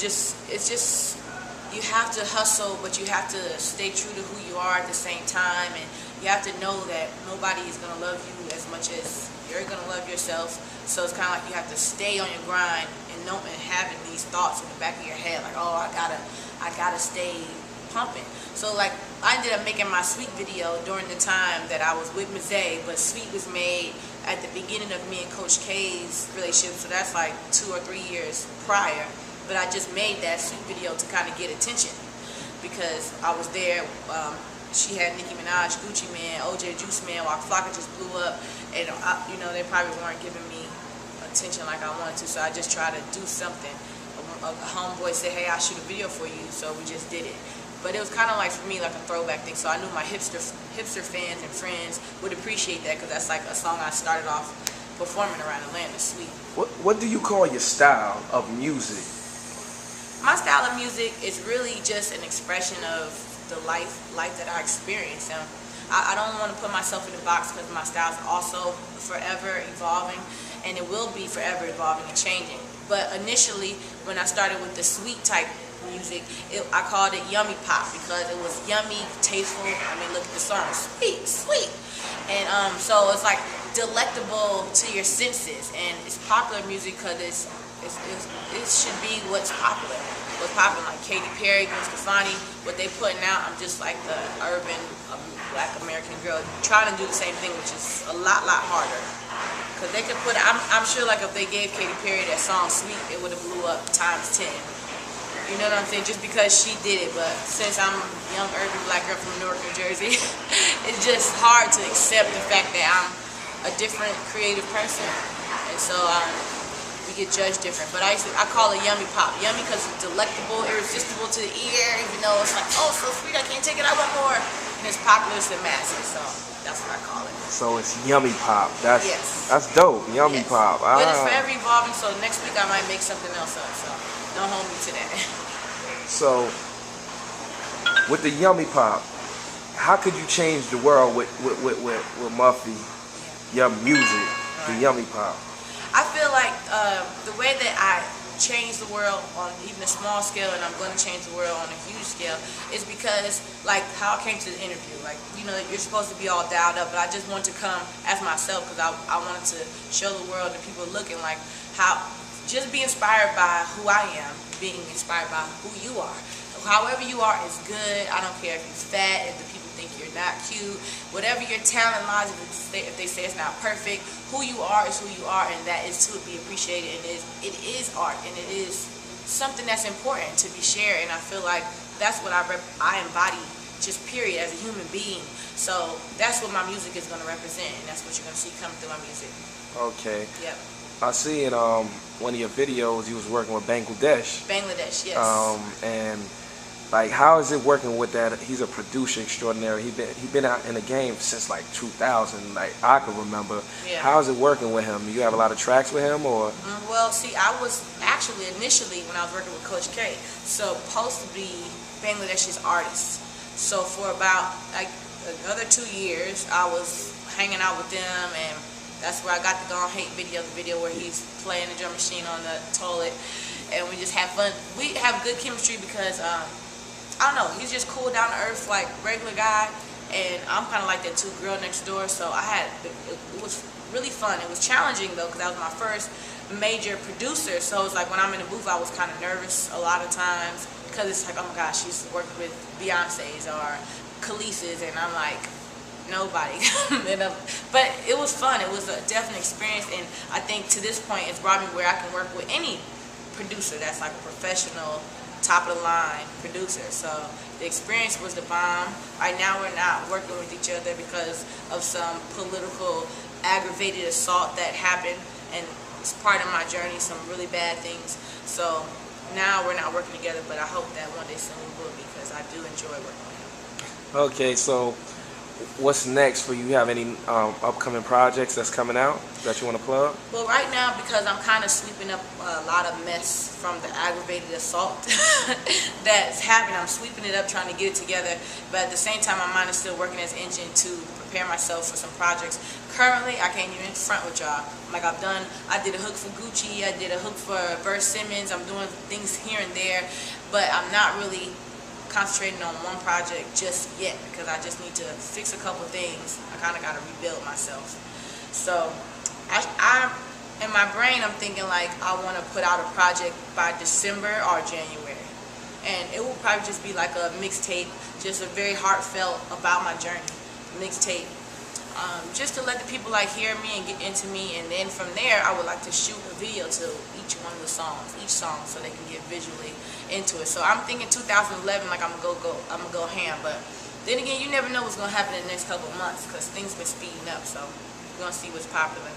just you have to hustle, but you have to stay true to who you are at the same time, and you have to know that nobody is gonna love you as much as you're gonna love yourself. So it's kind of like you have to stay on your grind and having these thoughts in the back of your head, like, oh, I gotta stay pumping. So like I ended up making my Sweet video during the time that I was with Mazay, but Sweet was made at the beginning of me and Coach K's relationship, so that's like 2 or 3 years prior. But I just made that Sweet video to kind of get attention because I was there. She had Nicki Minaj, Gucci Man, OJ Juice Man, Waka Flocka just blew up, and you know, they probably weren't giving me attention like I wanted to, so I just tried to do something. A homeboy said, hey, I'll shoot a video for you, so we just did it. But it was kind of like, for me, like a throwback thing, so I knew my hipster fans and friends would appreciate that, because that's like a song I started off performing around Atlanta, Sweet. What do you call your style of music? My style of music is really just an expression of the life that I experience. And I don't want to put myself in a box, because my style is also forever evolving, and it will be forever evolving and changing. But initially, when I started with the Sweet type music, I called it Yummy Pop, because it was yummy, tasteful. I mean, look at the song, sweet, sweet. And so it's like delectable to your senses, and it's popular music because it should be what's popular. What's popular, like Katy Perry, Gwen Stefani, what they putting out. I'm just like the urban Black American girl trying to do the same thing, which is a lot harder. Because they could put, I'm sure, like if they gave Katy Perry that song Sweet, it would have blew up times 10. You know what I'm saying? Just because she did it. But since I'm a young urban Black girl from Newark, New Jersey, it's just hard to accept the fact that I'm a different creative person, and so we get judged different. But I call it Yummy Pop. Yummy because it's delectable, irresistible to the ear, even though it's like, oh, so sweet, I can't take it, I want more. And it's popular to the masses, so that's what I call it. So it's Yummy Pop. That's dope. Yummy Pop. But it's forever evolving, so next week I might make something else up, so don't hold me to that. So with the Yummy Pop, how could you change the world with Muffy, your music, the Yummy Pop? I feel like the way that I change the world on even a small scale, and I'm going to change the world on a huge scale, is because, like, how I came to the interview. Like, you know, you're supposed to be all dialed up, but I just wanted to come as myself, because I wanted to show the world and people looking, like, how, just be inspired by who I am, being inspired by who you are. However you are is good. I don't care if you're fat, if the people think you're not cute, whatever your talent lies, if they say it's not perfect, who you are is who you are, and that is to be appreciated, and it is art, and it is something that's important to be shared, and I feel like that's what I embody, just period, as a human being. So that's what my music is going to represent, and that's what you're going to see coming through my music. Okay. Yep. I see in one of your videos you was working with Bangladesh. Bangladesh, yes. And like, how is it working with that? He's a producer extraordinary. He been out in the game since like 2000, like I can remember. Yeah. How is it working with him? You have a lot of tracks with him, or? Well, see, I was actually initially, when I was working with Coach K, supposed to be Bangladesh's artist. So for about like another 2 years, I was hanging out with them, and that's where I got the Gone Hate video, the video where he's playing the drum machine on the toilet, and we just have fun. We have good chemistry because I don't know, he's just cool, down to earth, like regular guy, and I'm kind of like that too, girl next door. So it was really fun. It was challenging though, because that was my first major producer. So it was like when I'm in the booth, I was kind of nervous a lot of times, because it's like, oh my gosh, she's worked with Beyonce's or Khaleesi's, and I'm like, nobody. But it was fun. It was a definite experience, and I think to this point it's brought me where I can work with any producer that's like a professional, top of the line producer. So the experience was the bomb. Right now we're not working with each other because of some political aggravated assault that happened, and it's part of my journey, some really bad things. So now we're not working together, but I hope that one day soon we will, because I do enjoy working with him. Okay, so what's next for you? You have any upcoming projects that's coming out that you want to plug? Well, right now, because I'm kind of sweeping up a lot of mess from the aggravated assault that's happened, I'm sweeping it up, trying to get it together. But at the same time, my mind is still working as engine to prepare myself for some projects. Currently, I can't even front with y'all. Like I did a hook for Gucci, I did a hook for Bert Simmons. I'm doing things here and there, but I'm not really concentrating on one project just yet because I just need to fix a couple things. I kind of got to rebuild myself. So I in my brain, I'm thinking like I want to put out a project by December or January, and it will probably just be like a mixtape, just a very heartfelt about my journey mixtape, just to let the people like hear me and get into me, and then from there I would like to shoot a video to each one of the songs, each song, so they can get visually into it. So I'm thinking 2011, like I'm gonna go ham. But then again, you never know what's gonna happen in the next couple of months because things been speeding up. So we're gonna see what's popular.